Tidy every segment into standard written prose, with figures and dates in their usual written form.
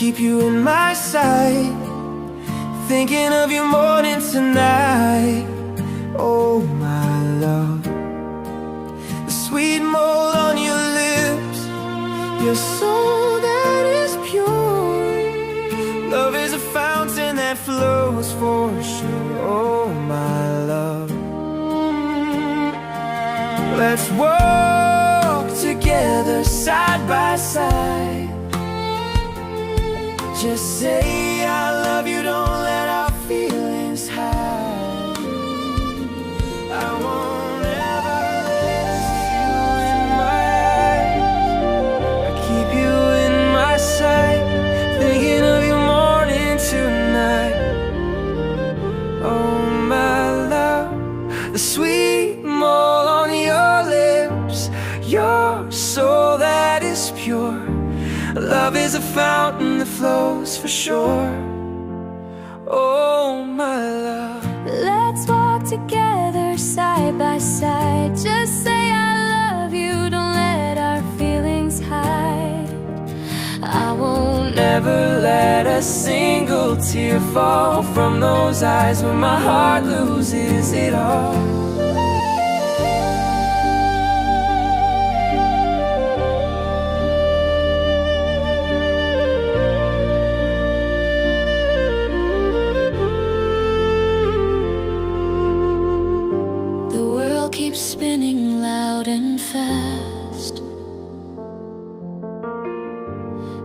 keep you in my sight, thinking of you morning to night. Oh my love, the sweet mold on your lips, your soul that is pure. Love is a fountain that flows for sure. Oh my love, let's walk together side by side. Just say I love you, don't let our feelings hide. I won't ever let you in my eyes. I keep you in my sight, thinking of you morning to night. Oh my love, the sweet mold on your lips, your soul that is pure. Love is a fountain that flows for sure. Oh my love, let's walk together side by side. Just say I love you, don't let our feelings hide. I won't never let a single tear fall from those eyes when my heart loses it all. keeps spinning loud and fast,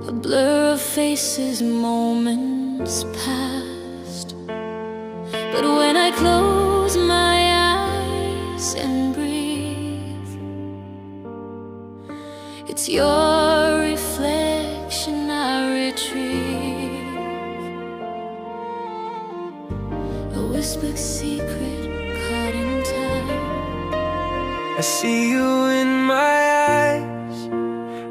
a blur of faces, moments past. But when I close my eyes and breathe, it's your reflection I retrieve, a whispered secret caught in time. I see you in my eyes,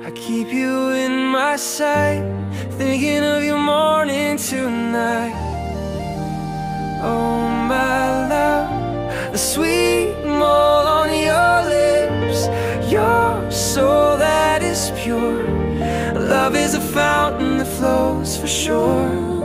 I keep you in my sight, thinking of you morning to night. Oh my love, the sweet mold on your lips, your soul that is pure. Love is a fountain that flows for sure.